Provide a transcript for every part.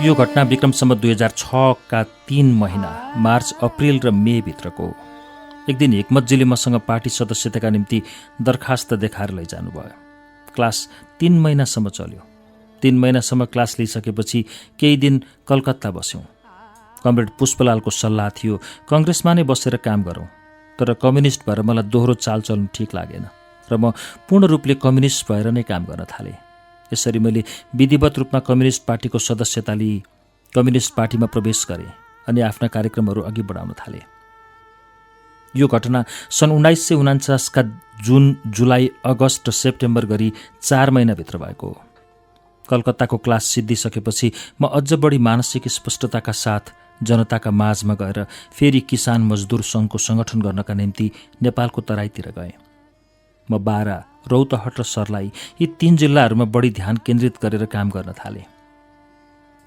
यो घटना विक्रम सम्वत 2006 का 3 महिना मार्च, अप्रिल र मे भित्रको। एक दिन हिक्मतजीले मसँग पार्टी सदस्यताका निम्ति दरखास्त देखाएर लैजानुभयो। क्लास 3 महिनासम्म चल्यो। 3 महिनासम्म क्लास लिइसकेपछि केही दिन कलकत्ता बस्यौँ। कमरेड पुष्पलालको सल्लाह थियो कङ्ग्रेसमा नै बसेर काम गरौँ, तर कम्युनिस्ट भएर मलाई दोहोरो चालचलन ठिक लागेन र म पूर्ण रूपले कम्युनिस्ट भएर नै काम गर्न थालेँ। यसरी मैले विधिवत रूपमा कम्युनिस्ट पार्टीको सदस्यता लिई कम्युनिस्ट पार्टीमा प्रवेश गरेँ अनि आफ्ना कार्यक्रमहरू अघि बढाउन थालेँ। यो घटना सन् 1949 का जुन, जुलाई, अगस्त र सेप्टेम्बर गरी 4 महिनाभित्र भएको हो। कलकत्ताको क्लास सिद्धिसकेपछि म अझ बढी मानसिक स्पष्टताका साथ जनताका माझमा गएर फेरि किसान मजदुर सङ्घको सङ्गठन गर्नका निम्ति नेपालको तराईतिर गएँ। म बारा, रौतहट र सर्लाही यी 3 जिल्लाहरूमा बढी ध्यान केन्द्रित गरेर काम गर्न थालेँ।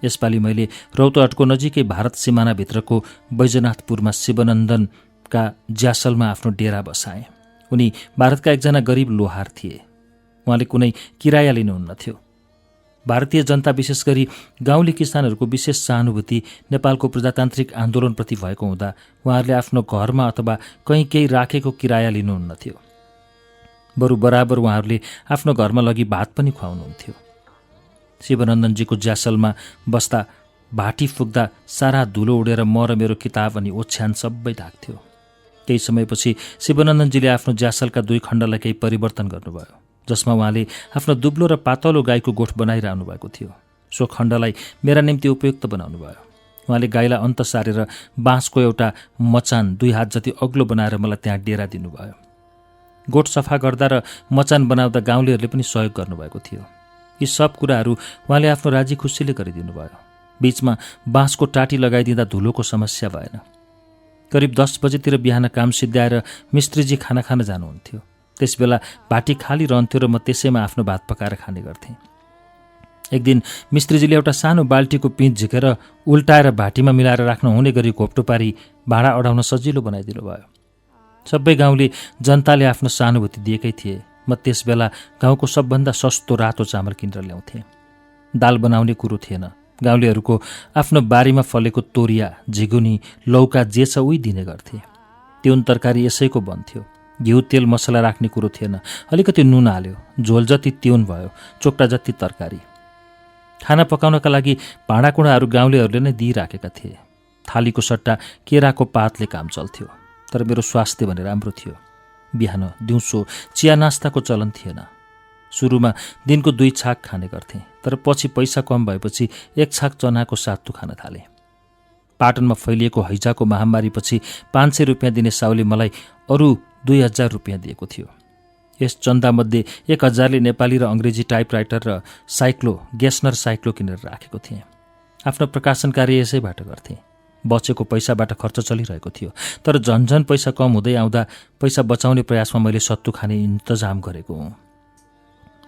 यसपालि मैले रौतहटको नजिकै भारत सिमानाभित्रको बैजनाथपुरमा शिवनन्दनका ज्यासलमा आफ्नो डेरा बसाएँ। उनी भारतका एकजना गरिब लोहार थिए। उहाँले कुनै किराया लिनुहुन्नथ्यो। भारतीय जनता विशेष गरी गाउँले किसानहरूको विशेष सहानुभूति नेपालको प्रजातान्त्रिक आन्दोलनप्रति भएको हुँदा उहाँहरूले आफ्नो घरमा अथवा कहीँ केही राखेको किराया लिनुहुन्नथ्यो। बरु बराबर उहाँहरूले आफ्नो घरमा लगी भात पनि खुवाउनुहुन्थ्यो। शिवनन्दनजीको ज्यासलमा बस्दा भाटी फुक्दा सारा धुलो उडेर म र मेरो किताब अनि ओछ्यान सबै ढाक्थ्यो। केही समयपछि शिवनन्दनजीले आफ्नो ज्यासलका 2 खण्डलाई केही परिवर्तन गर्नुभयो, जसमा उहाँले आफ्नो दुब्लो र पातलो गाईको गोठ बनाइरहनु भएको थियो। सो खण्डलाई मेरा निम्ति उपयुक्त बनाउनु भयो। उहाँले गाईलाई अन्त सारेर बाँसको एउटा मचान 2 हात जति अग्लो बनाएर मलाई त्यहाँ डेरा दिनुभयो। गोठ सफा गर्दा र मचान बनाउँदा गाउँलेहरूले पनि सहयोग गर्नुभएको थियो। यी सब कुराहरू उहाँले आफ्नो राजी खुसीले गरिदिनु भयो। बीचमा बाँसको टाटी लगाइदिँदा धुलोको समस्या भएन। करिब 10 बजेतिर बिहान काम सिद्ध्याएर मिस्त्रीजी खाना खान जानुहुन्थ्यो। त्यसबेला भाटी खाली रहन्थ्यो र म त्यसैमा आफ्नो भात पकाएर खाने गर्थेँ। एक दिन मिस्त्रीजीले एउटा सानो बाल्टीको पिँच झिकेर उल्टाएर भाटीमा मिलाएर राख्न हुने गरी घोप्टो पारी भाँडा अडाउन सजिलो बनाइदिनु भयो। सबै गाउँले जनताले आफ्नो सहानुभूति दिएकै थिए। म त्यसबेला गाउँको सबभन्दा सस्तो रातो चामल किनेर ल्याउँथेँ। दाल बनाउने कुरो थिएन। गाउँलेहरूको आफ्नो बारीमा फलेको तोरिया, झिगुनी, लौका जे छ उही दिने गर्थे। तिउन तरकारी यसैको बन्थ्यो। घिउ, तेल, मसला राख्ने कुरो थिएन। अलिकति नुन हाल्यो, झोल जति तिउन भयो, चोक्टा जति तरकारी। खाना पकाउनका लागि भाँडाकुँडाहरू गाउँलेहरूले नै दिइराखेका थिए। थालीको सट्टा केराको पातले काम चल्थ्यो। तर मेरो स्वास्थ्य भने राम्रो थियो। बिहान दिउँसो चिया नास्ताको चलन थिएन। सुरुमा दिनको 2 छाक खाने गर्थेँ, तर पछि पैसा कम भएपछि 1 छाक चनाको सातु खान थालेँ। पाटनमा फैलिएको हैजाको महामारीपछि 500 रुपियाँ दिने साउले मलाई अरू 2000 रुपियाँ दिएको थियो। यस चन्दामध्ये 1000ले नेपाली र अङ्ग्रेजी टाइपराइटर र गेस्नर साइक्लो किनेर राखेको थिएँ। आफ्नो प्रकाशन कार्य यसैबाट गर्थेँ। बचेको पैसाबाट खर्च चलिरहेको थियो। तर झन्झन पैसा कम हुँदै आउँदा पैसा बचाउने प्रयासमा मैले सत्तु खाने इन्तजाम गरेको हुँ।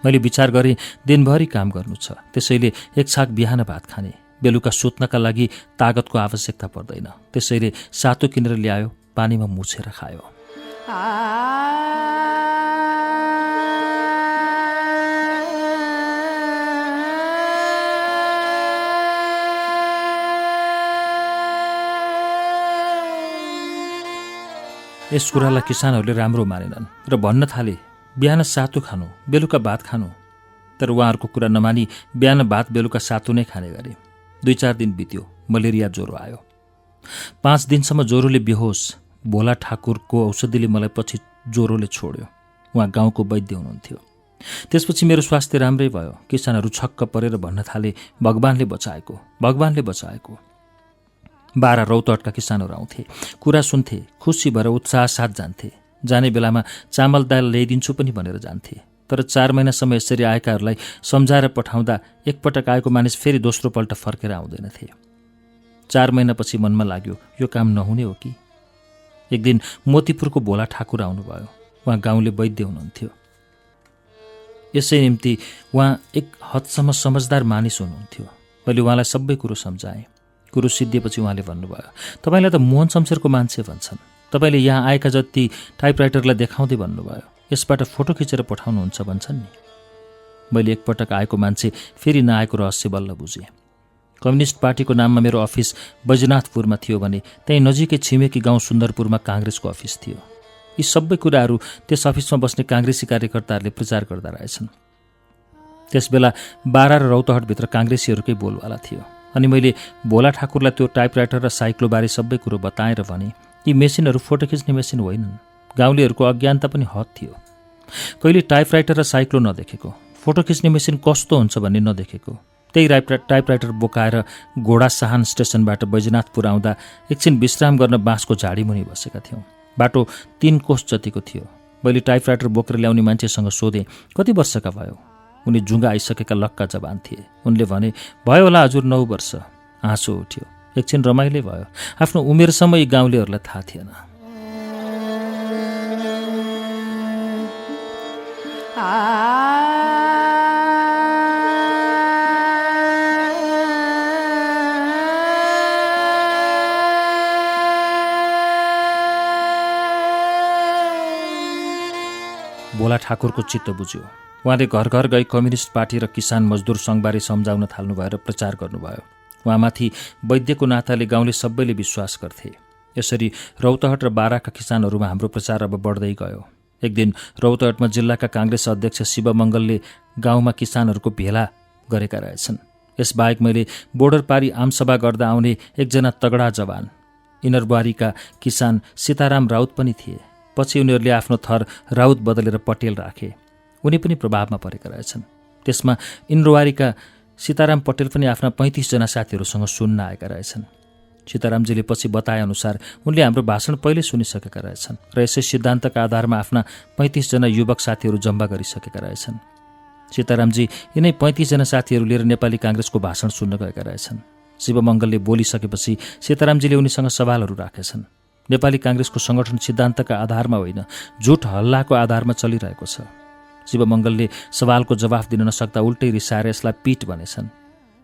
मैले विचार गरेँ दिनभरि काम गर्नु छ, त्यसैले 1 छाक बिहान भात खाने। बेलुका सुत्नका लागि तागतको आवश्यकता पर्दैन। त्यसैले सातु किनेर ल्यायो, पानीमा मुछेर खायो। यस कुरालाई किसानहरूले राम्रो मानेनन् र भन्न थाले बिहान सातु खानु, बेलुका भात खानु। तर उहाँहरूको कुरा नमानी बिहान भात, बेलुका सातु नै खाने गरे। 2-4 दिन बित्यो, मलेरिया ज्वरो आयो। 5 दिनसम्म ज्वरोले बेहोस। भोला ठाकुरको औषधिले मलाई पछि ज्वरोले छोड्यो। उहाँ गाउँको वैद्य हुनुहुन्थ्यो। त्यसपछि मेरो स्वास्थ्य राम्रै भयो। किसानहरू छक्क परेर भन्न थाले भगवानले बचाएको, भगवानले बचाएको। 12 रौतहटका किसानहरू आउँथे, कुरा सुन्थे, खुसी भएर उत्साह साथ जान्थे। जाने बेलामा चामल दाल ल्याइदिन्छु पनि भनेर जान्थे। तर 4 महिनासम्म यसरी आएकाहरूलाई सम्झाएर पठाउँदा एकपटक आएको मानिस फेरि दोस्रो पल्ट फर्केर आउँदैनथे। 4 महिनापछि मनमा लाग्यो यो काम नहुने हो कि। एक दिन मोतीपुरको भोला ठाकुर आउनुभयो। उहाँ गाउँले वैद्य हुनुहुन्थ्यो। यसै निम्ति उहाँ एक हदसम्म समझदार मानिस हुनुहुन्थ्यो। मैले उहाँलाई सबै कुरो सम्झाएँ। कुरो सिद्धिएपछि उहाँले भन्नुभयो, तपाईँलाई त मोहन शमशेरको मान्छे भन्छन्। तपाईँले यहाँ आएका जति टाइपराइटरलाई देखाउँदै भन्नुभयो, यसबाट फोटो खिचेर पठाउनुहुन्छ भन्छन् नि। मैले एकपटक आएको मान्छे फेरि नआएको रहस्य बल्ल बुझेँ। कम्युनिस्ट पार्टीको नाममा मेरो अफिस बैजनाथपुरमा थियो भने त्यही नजिकै छिमेकी गाउँ सुन्दरपुरमा काङ्ग्रेसको अफिस थियो। यी सबै कुराहरू त्यस अफिसमा बस्ने काङ्ग्रेसी कार्यकर्ताहरूले प्रचार गर्दा रहेछन्। त्यसबेला बारा र रौतहटभित्र काङ्ग्रेसीहरूकै बोलवाला थियो। अनि मैले भोला ठाकुरलाई त्यो टाइपराइटर र साइक्लोबारे सबै कुरो बताएर भने यी मेसिनहरू फोटो खिच्ने मेसिन होइनन्। गाउँलेहरूको अज्ञानता पनि हद थियो। कहिले टाइपराइटर र साइक्लो नदेखेको, फोटो खिच्ने मेसिन कस्तो हुन्छ भन्ने नदेखेको, त्यही टाइपराइटर बोकाएर घोडा साहान स्टेसनबाट बैजनाथपुर आउँदा एकछिन विश्राम गर्न बाँसको झाडीमुनि बसेका थियौँ। बाटो 3 कोस जतिको थियो। मैले टाइपराइटर बोकेर ल्याउने मान्छेसँग सोधेँ, कति वर्षका भयो? उनी जुङ्गा आइसकेका लक्का जवान थिए। उनले भने, भयो होला हजुर 9 वर्ष। हाँसो उठ्यो। एकछिन रमाइलै भयो। आफ्नो उमेरसम्म यी गाउँलेहरूलाई थाहा थिएन। भोला ठाकुरको चित्त बुझ्यो। उहाँले घर घर गई कम्युनिस्ट पार्टी र किसान मजदुर सङ्घबारे सम्झाउन थाल्नुभयो र प्रचार गर्नुभयो। उहाँमाथि वैद्यको नाताले गाउँले सबैले विश्वास गर्थे। यसरी रौतहट र बाराका किसानहरूमा हाम्रो प्रचार अब बढ्दै गयो। एक दिन रौतहटमा जिल्लाका काङ्ग्रेस अध्यक्ष शिवमङ्गलले गाउँमा किसानहरूको भेला गरेका रहेछन्। यसबाहेक मैले बोर्डर पारी आमसभा गर्दा आउने एकजना तगडा जवान इनरबारीका किसान सीताराम राउत पनि थिए। पछि उनीहरूले आफ्नो थर राउत बदलेर पटेल राखे। उनी पनि प्रभावमा परेका रहेछन्। त्यसमा इनरवारीका सीताराम पटेल पनि आफ्ना 35 जना साथीहरूसँग सुन्न आएका रहेछन्। सीतारामजीले पछि बताएअनुसार उनले हाम्रो भाषण पहिले सुनिसकेका रहेछन् र यसै सिद्धान्तका आधारमा आफ्ना 35 जना युवक साथीहरू जम्मा गरिसकेका रहेछन्। सीतारामजी यिनै 35 जना साथीहरू लिएर नेपाली काङ्ग्रेसको भाषण सुन्न गएका रहेछन्। शिवमङ्गलले बोलिसकेपछि सीतारामजीले उनीसँग सवालहरू राखेछन्। नेपाली काङ्ग्रेसको सङ्गठन सिद्धान्तका आधारमा होइन, झुट हल्लाको आधारमा चलिरहेको छ। शिवमङ्गलले सवालको जवाफ दिन नसक्दा उल्टै रिसाएर यसलाई पीट भनेछन्।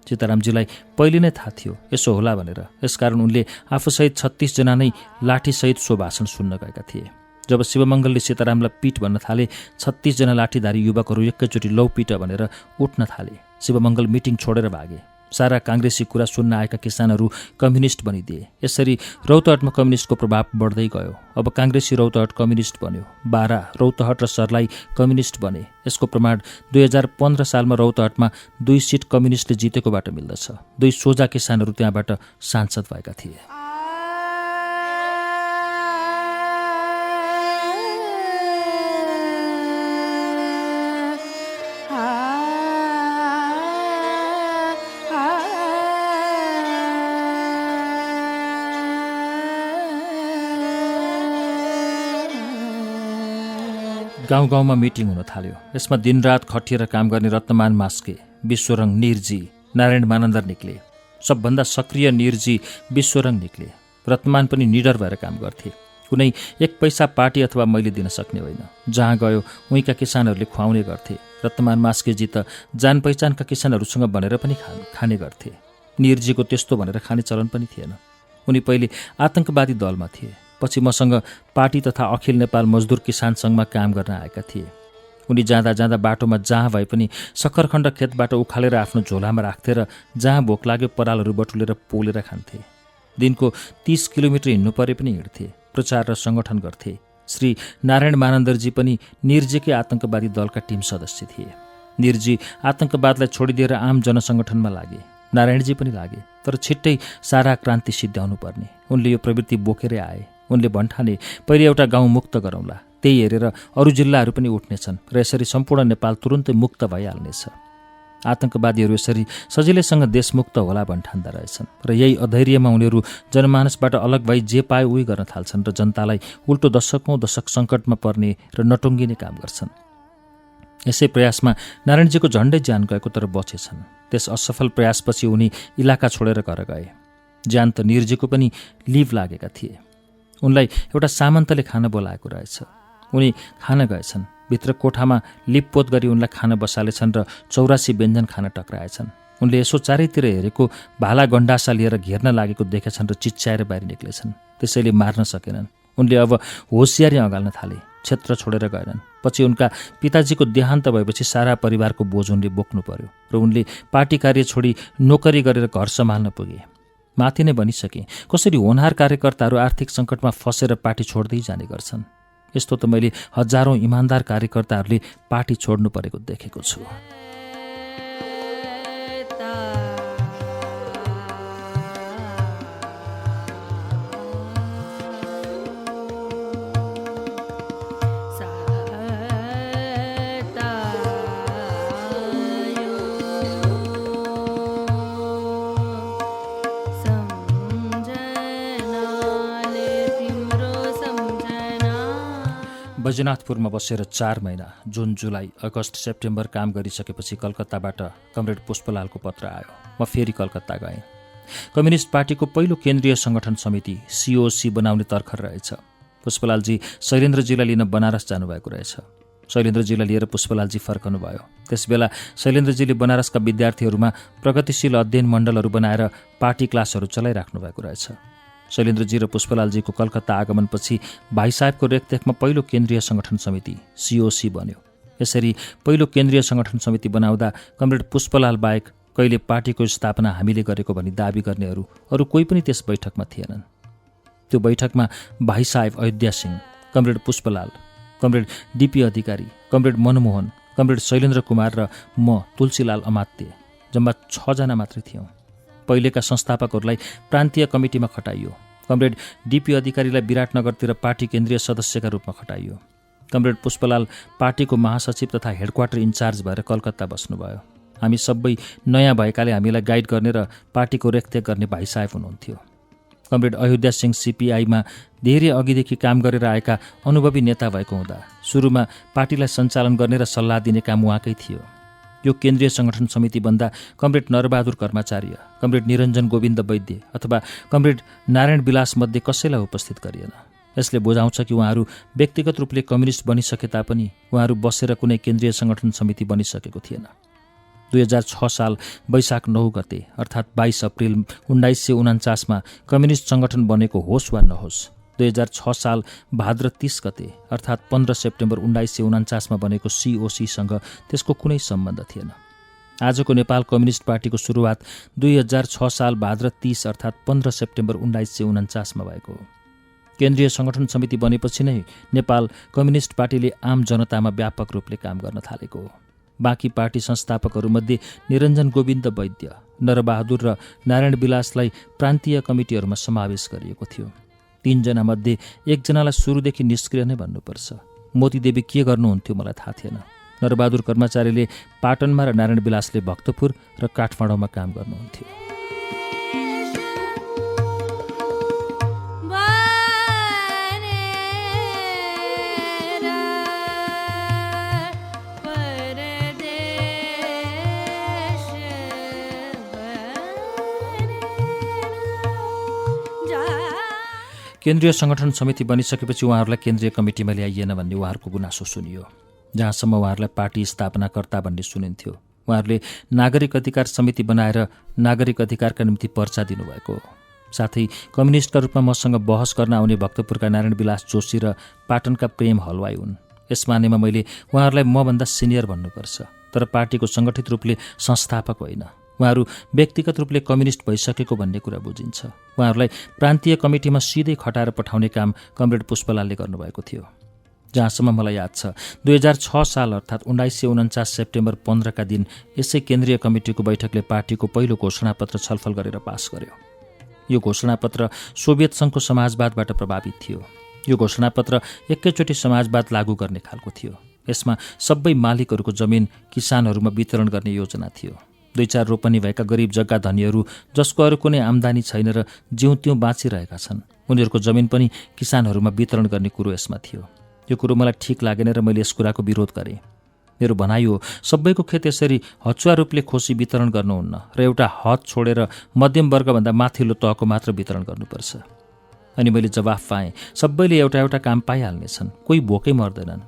सीतारामजीलाई पहिले नै थाहा थियो यसो होला भनेर। यसकारण उनले आफूसहित 36 जना नै लाठीसहित सो भाषण सुन्न गएका थिए। जब शिवमङ्गलले सीतारामलाई पीट भन्न थाले, 36 जना लाठीधारी युवकहरू एकैचोटि लौ पीट भनेर उठ्न थाले। शिवमङ्गल मिटिङ छोडेर भागे। सारा काङ्ग्रेसी कुरा सुन्न आएका किसानहरू कम्युनिस्ट बनिदिए। यसरी रौतहटमा कम्युनिस्टको प्रभाव बढ्दै गयो। अब काङ्ग्रेसी रौतहट कम्युनिस्ट बन्यो। बारा, रौतहट र सर्लाही कम्युनिस्ट बने। यसको प्रमाण 2015 सालमा रौतहटमा 2 सिट कम्युनिस्टले जितेकोबाट मिल्दछ। 2 सोझा किसानहरू त्यहाँबाट सांसद भएका थिए। गाउँ गाउँमा मिटिङ हुन थाल्यो। यसमा दिनरात खटिएर काम गर्ने रत्नमान मास्के, विश्वरङ निरजी, नारायण मानन्दर निक्ले। सबभन्दा सक्रिय निरजी विश्वरङ निक्ले। रत्नमान पनि निडर भएर काम गर्थे। कुनै 1 पैसा पार्टी अथवा मैले दिन सक्ने होइन। जहाँ गयो उहीँका किसानहरूले खुवाउने गर्थे। रत्नमान मास्केजी त जान पहिचानका किसानहरूसँग भनेर पनि खाने गर्थे। निरजीको त्यस्तो भनेर खाने चलन पनि थिएन। उनी पहिले आतंकवादी दलमा थिए। पछि मसँग पार्टी तथा अखिल नेपाल मजदुर किसान सङ्घमा काम गर्न आएका थिए। उनी जाँदा जाँदा बाटोमा जहाँ भए पनि सक्खरखण्ड खेतबाट उखालेर आफ्नो झोलामा राख्थे र जहाँ भोक लाग्यो परालहरू बटुलेर पोलेर खान्थे। दिनको 30 किलोमिटर हिँड्नु परे पनि हिँड्थे। प्रचार र सङ्गठन गर्थे। श्री नारायण मानन्दरजी पनि निरजीकै आतंकवादी दलका टिम सदस्य थिए। निरजी आतंकवादलाई छोडिदिएर आम जनसङ्गठनमा लागे। नारायणजी पनि लागे। तर छिट्टै सारा क्रान्ति सिद्ध्याउनु पर्ने उनले यो प्रवृत्ति बोकेरै आए। उनले भन्ठाने पहिले एउटा गाउँ मुक्त गरौँला, त्यही हेरेर अरू जिल्लाहरू पनि उठ्नेछन् र यसरी सम्पूर्ण नेपाल तुरुन्तै मुक्त भइहाल्नेछ। आतंकवादीहरू यसरी सजिलैसँग देशमुक्त होला भन्ठान्दा रहेछन् र यही अधैर्यमा उनीहरू जनमानसबाट अलग भई जे पाए उही गर्न थाल्छन् र जनतालाई उल्टो दशकौँ दशक सङ्कटमा पर्ने र नटुङ्गिने काम गर्छन्। यसै प्रयासमा नारायणजीको झन्डै ज्यान गएको तर बचेछन्। त्यस असफल प्रयासपछि उनी इलाका छोडेर घर गए। ज्यान त निरजीको पनि लिभ लागेका थिए। उनलाई एउटा सामन्तले खान बोलाएको रहेछ। उनी खान गएछन्। भित्र कोठामा लिपपोत गरी उनलाई खान बसालेछन् र 84 व्यञ्जन खान टक्राएछन्। उनले यसो चारैतिर हेरेको भाला गण्डासा लिएर घेर्न लागेको देखेछन् र चिच्याएर बाहिर निक्लेछन्। त्यसैले मार्न सकेनन्। उनले अब होसियारी अँगाल्न थाले। क्षेत्र छोडेर गएनन्। पछि उनका पिताजीको देहान्त भएपछि सारा परिवारको बोझ उनले बोक्नु पर्यो र उनले पार्टी कार्य छोडी नोकरी गरेर घर सम्हाल्न पुगे। माथि नै भनिसके कसरी होनहार कार्यकर्ताहरू आर्थिक सङ्कटमा फसेर पार्टी छोड्दै जाने गर्छन्। यस्तो त मैले हजारौँ इमान्दार कार्यकर्ताहरूले पार्टी छोड्नु परेको देखेको छु। बैजनाथपुरमा बसेर 4 महिना जुन, जुलाई, अगस्त, सेप्टेम्बर काम गरिसकेपछि कलकत्ताबाट कमरेड पुष्पलालको पत्र आयो। म फेरि कलकत्ता गएँ। कम्युनिस्ट पार्टीको पहिलो केन्द्रीय सङ्गठन समिति COC बनाउने तर्खर रहेछ। पुष्पलालजी शैलेन्द्रजीलाई लिन बनारस जानुभएको रहेछ। शैलेन्द्रजीलाई लिएर पुष्पलालजी फर्कनुभयो। त्यसबेला शैलेन्द्रजीले बनारसका विद्यार्थीहरूमा प्रगतिशील अध्ययन मण्डलहरू बनाएर पार्टी क्लासहरू चलाइराख्नु भएको रहेछ। शैलेन्द्रजी र पुष्पलालजीको कलकत्ता आगमनपछि भाइ साहेबको रेखदेखमा पहिलो केन्द्रीय सङ्गठन समिति COC बन्यो। यसरी पहिलो केन्द्रीय सङ्गठन समिति बनाउँदा कमरेड पुष्पलाल बाहेक कहिले पार्टीको स्थापना हामीले गरेको भनी दाबी गर्नेहरू अरू कोही पनि त्यस बैठकमा थिएनन्। त्यो बैठकमा भाइ साहेब Ayodhya Singh, comrade Pushpalal, comrade DP अधिकारी, कमरेड मनमोहन, कमरेड शैलेन्द्र कुमार र म तुलसीलाल अमात्य जम्मा 6 जना मात्रै थियौँ। पहिलेका संस्थापकहरूलाई प्रान्तीय कमिटीमा खटाइयो। कमरेड DP अधिकारीलाई विराटनगरतिर पार्टी केन्द्रीय सदस्यका रूपमा खटाइयो। कमरेड पुष्पलाल पार्टीको महासचिव तथा हेडक्वार्टर इन्चार्ज भएर कलकत्ता बस्नुभयो। हामी सबै नयाँ भएकाले हामीलाई गाइड गर्ने र पार्टीको रेखदेख गर्ने भाइ साहेब हुनुहुन्थ्यो। कमरेड अयोध्या सिंह CPI-मा धेरै अघिदेखि काम गरेर आएका अनुभवी नेता भएको हुँदा सुरुमा पार्टीलाई सञ्चालन गर्ने र सल्लाह दिने काम उहाँकै थियो। यो केन्द्रीय सङ्गठन समिति बन्दा कमरेड नरबहादुर कर्माचार्य, कमरेड निरञ्जन गोविन्द वैद्य अथवा कमरेड नारायण विलास मध्ये कसैलाई उपस्थित गरिएन। यसले बुझाउँछ कि उहाँहरू व्यक्तिगत रूपले कम्युनिस्ट बनिसके तापनि उहाँहरू बसेर कुनै केन्द्रीय सङ्गठन समिति बनिसकेको थिएन। 2006 साल वैशाख 9 गते अर्थात् 22 अप्रिल 1949मा कम्युनिस्ट सङ्गठन बनेको होस् वा नहोस्, 2006 साल भाद्र 30 गते अर्थात् 15 सेप्टेम्बर 1949मा बनेको COC-सँग त्यसको कुनै सम्बन्ध थिएन। आजको नेपाल कम्युनिस्ट पार्टीको सुरुवात 2006 साल भाद्र 30 अर्थात् 15 सेप्टेम्बर 1949मा भएको हो। केन्द्रीय सङ्गठन समिति बनेपछि नै नेपाल कम्युनिस्ट पार्टीले आम जनतामा व्यापक रूपले काम गर्न थालेको हो। बाँकी पार्टी संस्थापकहरूमध्ये निरञ्जन गोविन्द वैद्य, नरबहादुर र नारायण विलासलाई प्रान्तीय कमिटीहरूमा समावेश गरिएको थियो। 3 जनामध्ये 1 जनालाई सुरुदेखि निष्क्रिय नै भन्नुपर्छ। मोतीदेवी के गर्नुहुन्थ्यो मलाई थाहा थिएन। नरबहादुर कर्मचारीले पाटनमा र नारायण विलासले भक्तपुर र काठमाडौँमा काम गर्नुहुन्थ्यो। केन्द्रीय सङ्गठन समिति बनिसकेपछि उहाँहरूलाई केन्द्रीय कमिटीमा ल्याइएन भन्ने उहाँहरूको गुनासो सुनियो। जहाँसम्म उहाँहरूलाई पार्टी स्थापनाकर्ता भन्ने सुनिन्थ्यो। उहाँहरूले नागरिक अधिकार समिति बनाएर नागरिक अधिकारका निम्ति पर्चा दिनुभएको हो। साथै कम्युनिस्टका रूपमा मसँग बहस गर्न आउने भक्तपुरका नारायण विलास जोशी र पाटनका प्रेम हलवाई हुन्। यस मानेमा मैले उहाँहरूलाई मभन्दा सिनियर भन्नुपर्छ, तर पार्टीको सङ्गठित रूपले संस्थापक होइन। उहाँहरू व्यक्तिगत रूपले कम्युनिस्ट भइसकेको भन्ने कुरा बुझिन्छ। उहाँहरूलाई प्रान्तीय कमिटीमा सिधै खटाएर पठाउने काम कमरेड पुष्पलालले गर्नुभएको थियो। जहाँसम्म मलाई याद छ 2006 साल अर्थात् 1949 सेप्टेम्बर 15 का दिन यसै केन्द्रीय कमिटीको बैठकले पार्टीको पहिलो घोषणापत्र छलफल गरेर पास गर्यो। यो घोषणापत्र सोभियत सङ्घको समाजवादबाट प्रभावित थियो। यो घोषणापत्र एकैचोटि समाजवाद लागू गर्ने खालको थियो। यसमा सबै मालिकहरूको जमिन किसानहरूमा वितरण गर्ने योजना थियो। 2-4 रोपनी भएका गरिब जग्गा धनीहरू जसको अरू कुनै आम्दानी छैन र जिउँ त्यों बाँचिरहेका छन्, उनीहरूको जमिन पनि किसानहरूमा वितरण गर्ने कुरो यसमा थियो। यो कुरो मलाई ठिक लागेन र मैले यस कुराको विरोध गरेँ। मेरो भनाइ हो सबैको खेत यसरी हचुवा रूपले खोसी वितरण गर्नुहुन्न र एउटा हद छोडेर मध्यम वर्गभन्दा माथिल्लो तहको मात्र वितरण गर्नुपर्छ। अनि मैले जवाफ पाएँ सबैले एउटा एउटा काम पाइहाल्नेछन्, कोही भोकै मर्दैनन्।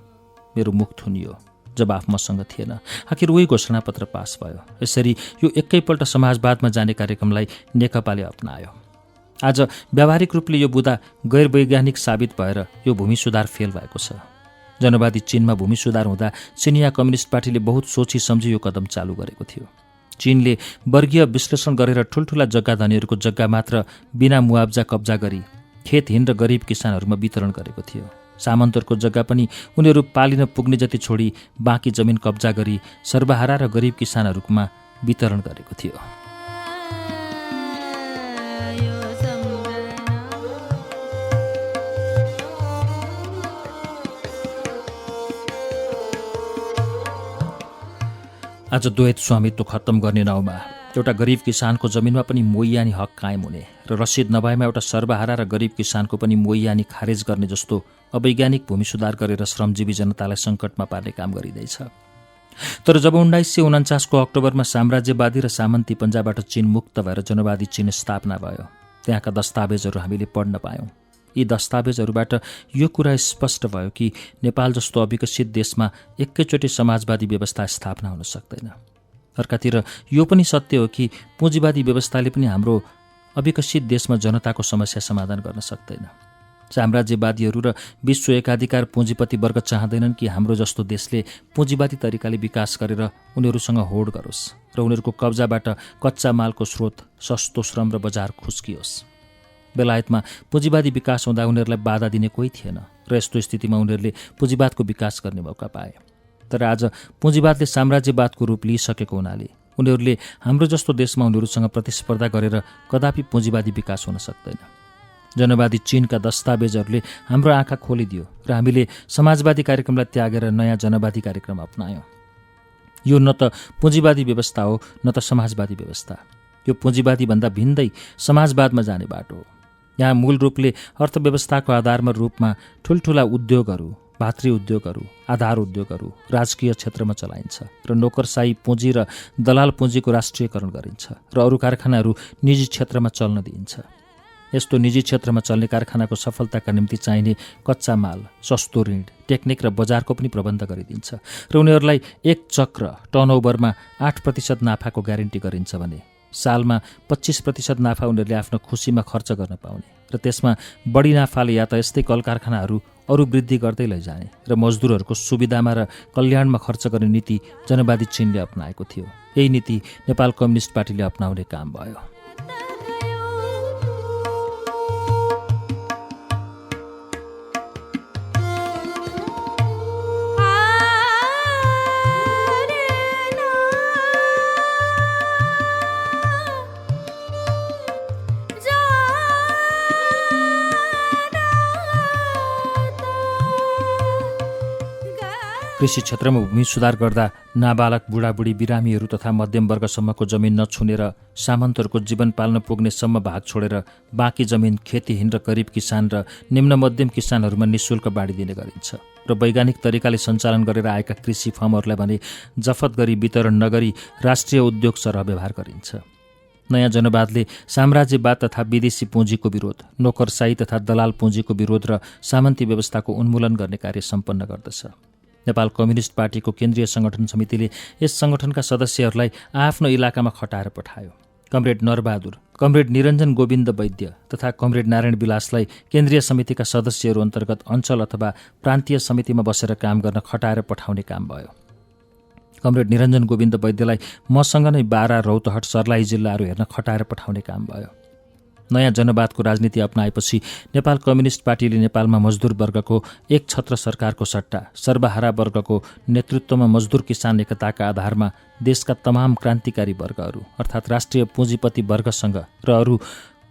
मेरो मुख थुनियो। जवाफ मसँग थिएन। आखिर उही घोषणापत्र पास भयो। यसरी यो एकैपल्ट समाजवादमा जाने कार्यक्रमलाई नेकपाले अपनायो। आज व्यावहारिक रूपले यो बुँदा गैर वैज्ञानिक साबित भएर यो भूमि सुधार फेल भएको छ। जनवादी चीनमा भूमि सुधार हुँदा चिनिया कम्युनिस्ट पार्टीले बहुत सोची सम्झी यो कदम चालू गरेको थियो। चीनले वर्गीय विश्लेषण गरेर ठुल्ठुला जग्गा धनीहरूको जग्गा मात्र बिना मुआब्जा कब्जा गरी खेतहीन र गरिब किसानहरूमा वितरण गरेको थियो। सामन्तहरूको जग्गा पनि उनीहरू पालिन पुग्ने जति छोडी बाँकी जमिन कब्जा गरी सर्वहारा र गरिब किसानहरूमा वितरण गरेको थियो। आज द्वैत स्वामित्व खत्तम गर्ने नाउँमा एउटा गरिब किसानको जमिनमा पनि मोइयानी हक कायम हुने र रसिद नभएमा एउटा सर्वहारा र गरिब किसानको पनि मोइयानी खारेज गर्ने जस्तो अवैज्ञानिक भूमि सुधार गरेर श्रमजीवी जनतालाई सङ्कटमा पार्ने काम गरिँदैछ। तर जब 1949को अक्टोबरमा साम्राज्यवादी र सामन्ती पन्जाबाट चीन मुक्त भएर जनवादी चीन स्थापना भयो, त्यहाँका दस्तावेजहरू हामीले पढ्न पायौँ। यी दस्तावेजहरूबाट यो कुरा स्पष्ट भयो कि नेपाल जस्तो अविकसित देशमा एकैचोटि समाजवादी व्यवस्था स्थापना हुन सक्दैन। अर्कातिर यो पनि सत्य हो कि पुँजीवादी व्यवस्थाले पनि हाम्रो अविकसित देशमा जनताको समस्या समाधान गर्न सक्दैन। साम्राज्यवादीहरू र विश्व एकाधिकार पुँजीपति वर्ग चाहँदैनन् कि हाम्रो जस्तो देशले पुँजीवादी तरिकाले विकास गरेर उनीहरूसँग होड गरोस् र उनीहरूको कब्जाबाट कच्चा मालको स्रोत, सस्तो श्रम र बजार खुस्कियोस्। बेलायतमा पुँजीवादी विकास हुँदा उनीहरूलाई बाधा दिने कोही थिएन र यस्तो स्थितिमा उनीहरूले पुँजीवादको विकास गर्ने मौका पाए। तर आज पुँजीवादले साम्राज्यवादको रूप लिइसकेको हुनाले उनीहरूले हाम्रो जस्तो देशमा उनीहरूसँग प्रतिस्पर्धा गरेर कदापि पुँजीवादी विकास हुन सक्दैन। जनवादी चीनका दस्तावेजहरूले हाम्रो आँखा खोलिदियो र हामीले समाजवादी कार्यक्रमलाई त्यागेर नयाँ जनवादी कार्यक्रम अपनायौँ। यो न त पुँजीवादी व्यवस्था हो न त समाजवादी व्यवस्था। यो पुँजीवादीभन्दा भिन्दै समाजवादमा जाने बाटो हो। यहाँ मूल रूपले अर्थव्यवस्थाको आधारमा रूपमा ठुल्ठुला उद्योगहरू, भातृ उद्योगहरू, आधार उद्योगहरू राजकीय क्षेत्रमा चलाइन्छ र नोकरसाही पुँजी र दलाल पुँजीको राष्ट्रियकरण गरिन्छ र अरू कारखानाहरू निजी क्षेत्रमा चल्न दिइन्छ। यस्तो निजी क्षेत्रमा चल्ने कारखानाको सफलताका निम्ति चाहिने कच्चा माल, सस्तो ऋण, टेक्निक र बजारको पनि प्रबन्ध गरिदिन्छ र उनीहरूलाई एक चक्र टर्नओभरमा 8% नाफाको ग्यारेन्टी गरिन्छ भने सालमा 25% नाफा उनीहरूले आफ्नो खुसीमा खर्च गर्न पाउने र त्यसमा बढी नाफाले या त यस्तै कल कारखानाहरू अरू वृद्धि गर्दै लैजाने र मजदुरहरूको सुविधामा र कल्याणमा खर्च गर्ने नीति जनवादी चीनले अपनाएको थियो। यही नीति नेपाल कम्युनिस्ट पार्टीले अपनाउने काम भयो। कृषि क्षेत्रमा भूमि सुधार गर्दा नाबालक बुढाबुढी, बिरामीहरू तथा मध्यम वर्गसम्मको जमिन नछुनेर सामन्तहरूको जीवन पाल्न पुग्नेसम्म भाग छोडेर बाँकी जमिन खेतीहीन र गरिब किसान र निम्न मध्यम किसानहरूमा निःशुल्क बाँडिदिने गरिन्छ र वैज्ञानिक तरिकाले सञ्चालन गरेर आएका कृषि फर्महरूलाई भने जफत गरी वितरण नगरी राष्ट्रिय उद्योग सरह व्यवहार गरिन्छ। नयाँ जनवादले साम्राज्यवाद तथा विदेशी पुँजीको विरोध, नोकरसाही तथा दलाल पुँजीको विरोध र सामन्ती व्यवस्थाको उन्मूलन गर्ने कार्य सम्पन्न गर्दछ। नेपाल कम्युनिस्ट पार्टीको केन्द्रीय संगठन समितिले यस संगठनका सदस्यहरूलाई आफ्नो इलाकामा खटाएर पठायो। कमरेड नरबहादुर, कमरेड निरञ्जन गोविन्द वैद्य तथा कमरेड नारायण विलासलाई केन्द्रीय समितिका सदस्यहरू अन्तर्गत अञ्चल अथवा प्रान्तीय समितिमा बसेर काम गर्न खटाएर पठाउने काम भयो। कमरेड निरञ्जन गोविन्द वैद्यलाई मसँग नै बारा, रौतहट, सर्लाही जिल्लाहरू हेर्न खटाएर पठाउने काम भयो। नयाँ जनवादको राजनीति अपनाएपछि नेपाल कम्युनिस्ट पार्टीले नेपालमा मजदुर वर्गको एक छत्र सरकारको सट्टा सर्वहारा वर्गको नेतृत्वमा मजदुर किसान एकताका आधारमा देशका तमाम क्रान्तिकारी वर्गहरू अर्थात् राष्ट्रिय पुँजीपति वर्गसँग र अरू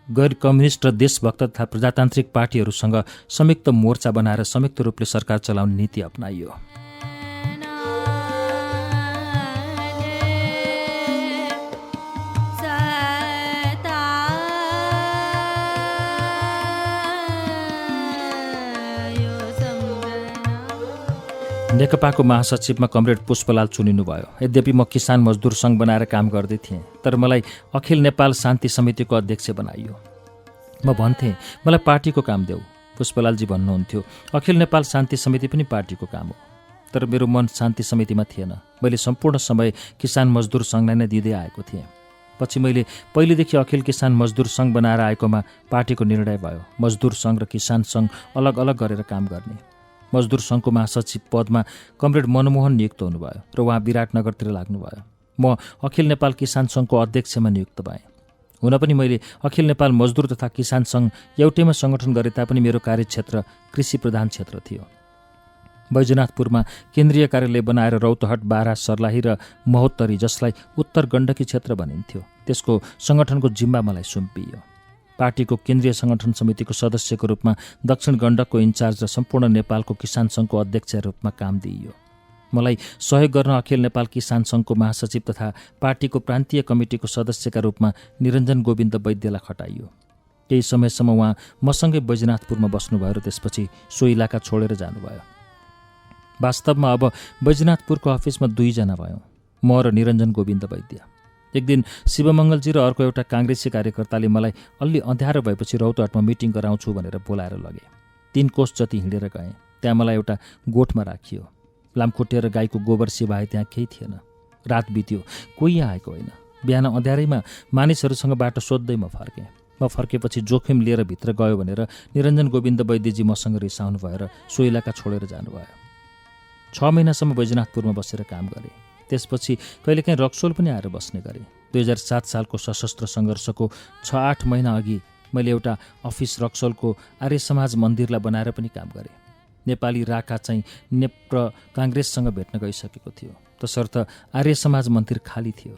गैर कम्युनिस्ट र देशभक्त तथा प्रजातान्त्रिक पार्टीहरूसँग संयुक्त मोर्चा बनाएर संयुक्त रूपले सरकार चलाउने नीति अपनाइयो। नेकपाको महासचिवमा कमरेड पुष्पलाल चुनिनुभयो। यद्यपि म किसान मजदुर सङ्घ बनाएर काम गर्दै थिएँ, तर मलाई अखिल नेपाल शान्ति समितिको अध्यक्ष बनाइयो। म भन्थेँ मलाई पार्टीको काम देऊ। पुष्पलालजी भन्नुहुन्थ्यो अखिल नेपाल शान्ति समिति पनि पार्टीको काम हो। तर मेरो मन शान्ति समितिमा थिएन। मैले सम्पूर्ण समय किसान मजदुर सङ्घलाई नै दिँदै आएको थिएँ। पछि मैले पहिलेदेखि अखिल किसान मजदुर सङ्घ बनाएर आएकोमा पार्टीको निर्णय भयो मजदुर सङ्घ र किसान सङ्घ अलग अलग गरेर काम गर्ने। मजदुर सङ्घको महासचिव पदमा कमरेड मनमोहन नियुक्त हुनुभयो र उहाँ विराटनगरतिर लाग्नुभयो। म अखिल नेपाल किसान सङ्घको अध्यक्षमा नियुक्त भएँ। हुन पनि मैले अखिल नेपाल मजदुर तथा किसान सङ्घ एउटैमा सङ्गठन गरे तापनि मेरो कार्यक्षेत्र कृषि प्रधान क्षेत्र थियो। बैजनाथपुरमा केन्द्रीय कार्यालय बनाएर रौतहट, बारा, सर्लाही र महोत्तरी, जसलाई उत्तर गण्डकी क्षेत्र भनिन्थ्यो, त्यसको सङ्गठनको जिम्मा मलाई सुम्पियो। पार्टीको केन्द्रीय सङ्गठन समितिको सदस्यको रूपमा दक्षिण गण्डकको इन्चार्ज र सम्पूर्ण नेपालको किसान सङ्घको अध्यक्ष रूपमा काम दिइयो। मलाई सहयोग गर्न अखिल नेपाल किसान सङ्घको महासचिव तथा पार्टीको प्रान्तीय कमिटीको सदस्यका रूपमा निरञ्जन गोविन्द वैद्यलाई खटाइयो। केही समयसम्म उहाँ मसँगै बैजनाथपुरमा बस्नुभयो र त्यसपछि सो इलाका छोडेर जानुभयो। वास्तवमा अब बैजनाथपुरको अफिसमा 2 जना भयौँ, म र निरञ्जन गोविन्द वैद्य। एक दिन शिवमङ्गलजी र अर्को एउटा काङ्ग्रेसी कार्यकर्ताले मलाई अलि अँध्यारो भएपछि रौतहटमा मिटिङ गराउँछु भनेर बोलाएर लगे। 3 कोस जति हिँडेर गएँ। त्यहाँ मलाई एउटा गोठमा राखियो। लामखुट्टे र गाईको गोबर सिवाय त्यहाँ केही थिएन। रात बित्यो, कोही आएको होइन। बिहान अँध्यारैमा मानिसहरूसँग बाटो सोध्दै म फर्केँ। म फर्केपछि जोखिम लिएर भित्र गयो भनेर निरञ्जन गोविन्द वैद्यजी मसँग रिसाउनु भएर सो इलाका छोडेर जानुभयो। 6 महिनासम्म बैजनाथपुरमा बसेर काम गरेँ। त्यसपछि कहिलेकाहीँ रक्सोल पनि आएर बस्ने गरेँ। 2007 सालको सशस्त्र सङ्घर्षको 6-8 महिना अघि मैले एउटा अफिस रक्सोलको आर्य समाज मन्दिरलाई बनाएर पनि काम गरेँ। नेपाली राका चाहिँ नेप्र काङ्ग्रेससँग भेट्न गइसकेको थियो, तसर्थ आर्य समाज मन्दिर खाली थियो।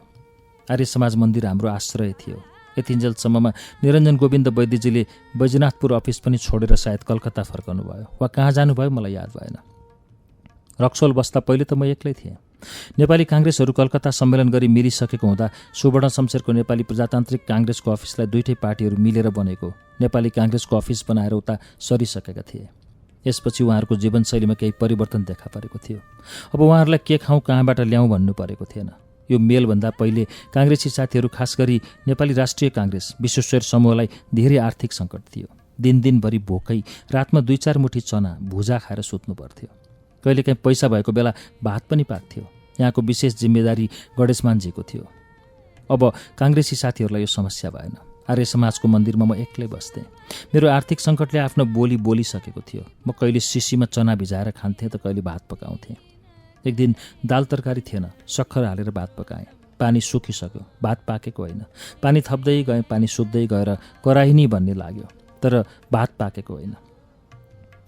आर्य समाज मन्दिर हाम्रो आश्रय थियो। यतिन्जेलसम्ममा निरञ्जन गोविन्द वैद्यजीले बैजनाथपुर अफिस पनि छोडेर सायद कलकत्ता फर्कनु भयो वा कहाँ जानुभयो मलाई याद भएन। रक्सोल बस्दा पहिले त म एक्लै थिएँ। नेपाली काङ्ग्रेसहरू कलकत्ता सम्मेलन गरी मिलिसकेको हुँदा सुवर्ण शमशेरको नेपाली प्रजातान्त्रिक काङ्ग्रेसको अफिसलाई दुईटै पार्टीहरू मिलेर बनेको नेपाली काङ्ग्रेसको अफिस बनाएर उता सरिसकेका थिए। यसपछि उहाँहरूको जीवनशैलीमा केही परिवर्तन देखा परेको थियो। अब उहाँहरूलाई के खाउँ, कहाँबाट ल्याउँ भन्नु परेको थिएन। यो मेलभन्दा पहिले काङ्ग्रेसी साथीहरू, खास गरी नेपाली राष्ट्रिय काङ्ग्रेस विश्वेश्वर समूहलाई धेरै आर्थिक सङ्कट थियो। दिनदिनभरि भोकै, रातमा 2-4 मुठी चना भुजा खाएर सुत्नु पर्थ्यो। कहिलेकाहीँ पैसा भएको बेला भात पनि पाक्थ्यो। यहाँको विशेष जिम्मेदारी गणेशमानजीको थियो। अब काङ्ग्रेसी साथीहरूलाई यो समस्या भएन। आर्य समाजको मन्दिरमा म एक्लै बस्थेँ। मेरो आर्थिक सङ्कटले आफ्नो बोली बोलिसकेको थियो। म कहिले सिसीमा चना भिजाएर खान्थेँ त कहिले भात पकाउँथेँ। एक दिन दाल तरकारी थिएन, सक्खर हालेर भात पकाएँ। पानी सुकिसक्यो, भात पाकेको होइन। पानी थप्दै गएँ, पानी सुक्दै गएर कराहिनी भन्ने लाग्यो, तर भात पाकेको होइन।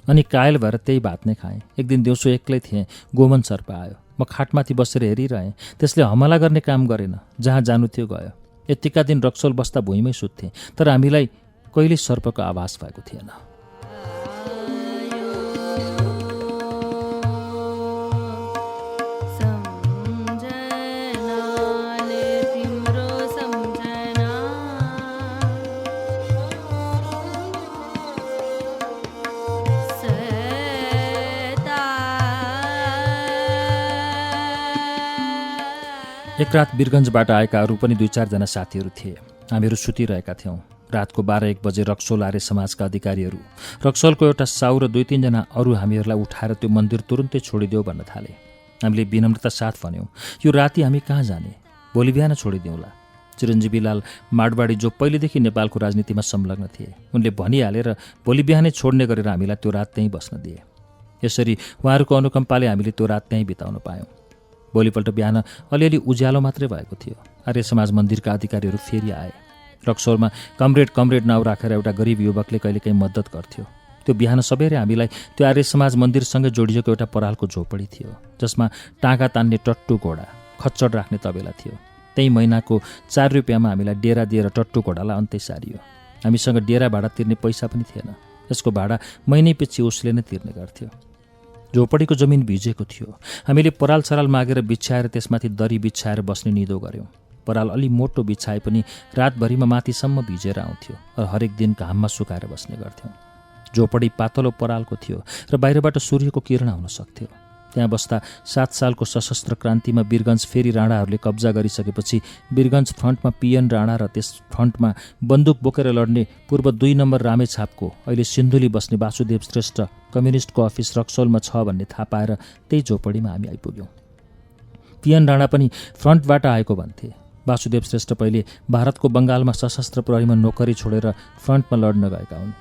अनि कायल भएर त्यही भात नै खाएँ। एक दिन दिउँसो एक्लै थिएँ, गोमन सर्प आयो। म खाटमाथि बसेर हेरिरहेँ। त्यसले हमला गर्ने काम गरेन, जहाँ जानु थियो गयो। यतिका दिन रक्सोल बस्दा भुइँमै सुत्थेँ, तर हामीलाई कहिल्यै सर्पको आभास भएको थिएन। एक रात वीरगन्जबाट आएका अरू पनि 2-4 जना साथीहरू थिए। हामीहरू सुतिरहेका थियौँ। रातको 12-1 बजे रक्सोल आर्य समाजका अधिकारीहरू, रक्सोलको एउटा साउ र 2-3 जना अरू हामीहरूलाई उठाएर त्यो मन्दिर तुरुन्तै छोडिदेऊ भन्न थाले। हामीले विनम्रता साथ भन्यौँ, यो राति हामी कहाँ जाने, भोलि बिहान छोडिदिउँला। चिरञ्जीवीलाल माडवाडी, जो पहिलेदेखि नेपालको राजनीतिमा संलग्न थिए, उनले भनिहालेर भोलि बिहानै छोड्ने गरेर हामीलाई त्यो रात त्यहीँ बस्न दिए। यसरी उहाँहरूको अनुकम्पाले हामीले त्यो रात त्यहीँ बिताउन पायौँ। भोलिपल्ट बिहान अलिअलि उज्यालो मात्रै भएको थियो। आर्य समाज मन्दिरका अधिकारीहरू फेरि आए। रक्सोलमा कमरेड नाउँ राखेर एउटा गरिब युवकले कहिलेकाहीँ मद्दत गर्थ्यो। त्यो बिहान सबेरै हामीलाई त्यो आर्य समाज मन्दिरसँगै जोडिएको एउटा परालको झोपडी थियो, जसमा टाँगा तान्ने टट्टु घोडा, खच्चड राख्ने तबेला थियो। त्यही महिनाको 4 रुपियाँमा हामीलाई डेरा दिएर टट्टु घोडालाई अन्त्य सारियो। हामीसँग डेरा भाडा तिर्ने पैसा पनि थिएन। यसको भाडा महिनैपछि उसले नै तिर्ने गर्थ्यो। झोपडीको जमिन भिजेको थियो। हामीले पराल सराल मागेर बिछ्याएर त्यसमाथि दरी बिछ्याएर बस्ने निदो गऱ्यौँ। पराल अलि मोटो बिछाए पनि रातभरिमा माथिसम्म भिजेर आउँथ्यो र हरेक दिन घाममा सुकाएर बस्ने गर्थ्यौँ। झोपडी पातलो परालको थियो र बाहिरबाट सूर्यको किरण आउन सक्थ्यो। त्यहाँ बस्दा 7 सालको सशस्त्र क्रान्तिमा वीरगन्ज फेरि राणाहरूले कब्जा गरिसकेपछि वीरगन्ज फ्रन्टमा पिएन राणा र त्यस फ्रन्टमा बन्दुक बोकेर लड्ने पूर्व 2 नम्बर रामेछापको अहिले सिन्धुली बस्ने वासुदेव श्रेष्ठ कम्युनिस्टको अफिस रक्सोलमा छ भन्ने थाहा पाएर त्यही झोपडीमा हामी आइपुग्यौँ। पिएन राणा पनि फ्रन्टबाट आएको भन्थे। वासुदेव श्रेष्ठ पहिले भारतको बङ्गालमा सशस्त्र प्रहरीमा नोकरी छोडेर फ्रन्टमा लड्न गएका हुन्।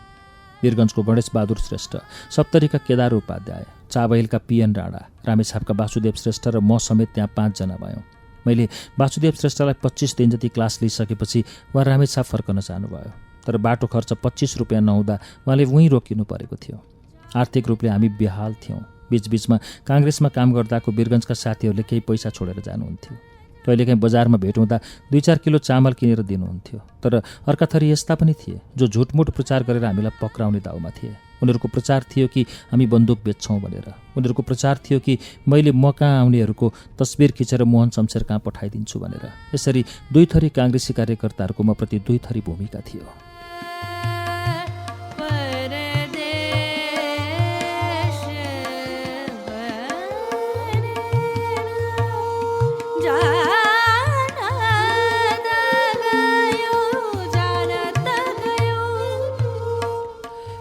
वीरगन्जको गणेश बहादुर श्रेष्ठ, सप्तरीका केदार उपाध्याय, चाबहिलका पिएन राणा, रामेछापका वासुदेव श्रेष्ठ र म समेत त्यहाँ 5 जना भयौँ। मैले वासुदेव श्रेष्ठलाई 25 दिन जति क्लास लिइसकेपछि उहाँ रामेछाप फर्कन जानुभयो। तर बाटो खर्च 25 रुपियाँ नहुँदा उहाँले उहीँ रोकिनु परेको थियो। आर्थिक रूपले हामी बेहाल थियौँ। बीचबीचमा काङ्ग्रेसमा काम गर्दाको वीरगञ्जका साथीहरूले केही पैसा छोडेर जानुहुन्थ्यो। कहिलेकाहीँ बजारमा भेट हुँदा 2-4 किलो चामल किनेर दिनुहुन्थ्यो। तर अर्का थरी यस्ता पनि थिए जो झुटमुट प्रचार गरेर हामीलाई पक्राउने दाउमा थिए। उनीहरूको प्रचार थियो कि हामी बन्दुक बेच्छौँ भनेर। उनीहरूको प्रचार थियो कि मैले म कहाँ आउनेहरूको तस्बिर खिचेर मोहन शमशेर कहाँ पठाइदिन्छु भनेर। यसरी 2 थरी काङ्ग्रेसी कार्यकर्ताहरूको म प्रति 2 थरी भूमिका थियो।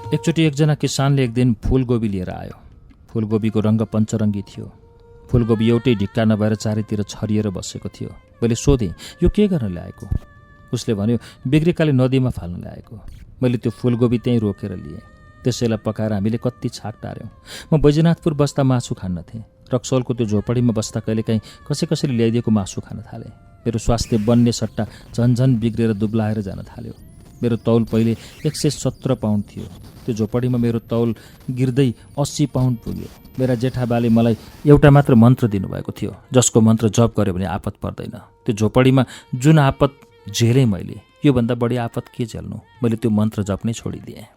एकचोटि एकजना किसानले एक दिन फूलगोबी लिएर आयो। फूलगोबीको रङ्ग पञ्चरङ्गी थियो। फूलगोबी एउटै ढिक्का नभएर चारैतिर छरिएर बसेको थियो। मैले सोधेँ, यो के गर्न ल्याएको? उसले भन्यो, बिग्रेकाले नदीमा फाल्न ल्याएको। मैले त्यो फूलगोबी त्यहीँ रोकेर लिएँ। त्यसैलाई पकाएर हामीले कति छाक टार्यौँ। म बैजनाथपुर बस्दा मासु खान्न थिएँ। रक्सौलको त्यो झोपडीमा बस्दा कहिलेकाहीँ कसैले ल्याइदिएको मासु खान थालेँ। मेरो स्वास्थ्य बन्ने सट्टा झन्झन बिग्रेर दुब्लाएर जान थाल्यो। मेरो तौल पहिले 117 पाउन्ड थियो। त्यो झोपडीमा मेरो तौल गिर्दै 80 पाउन्ड पुग्यो। मेरा जेठाबाले मलाई एउटा मात्र मन्त्र दिनुभएको थियो, जसको मन्त्र जप गर्यो भने आपत पर्दैन। त्यो झोपडीमा जुन आपत झेलेँ मैले, योभन्दा बढी आपत के झेल्नु? मैले त्यो मन्त्र जप नै छोडिदिएँ।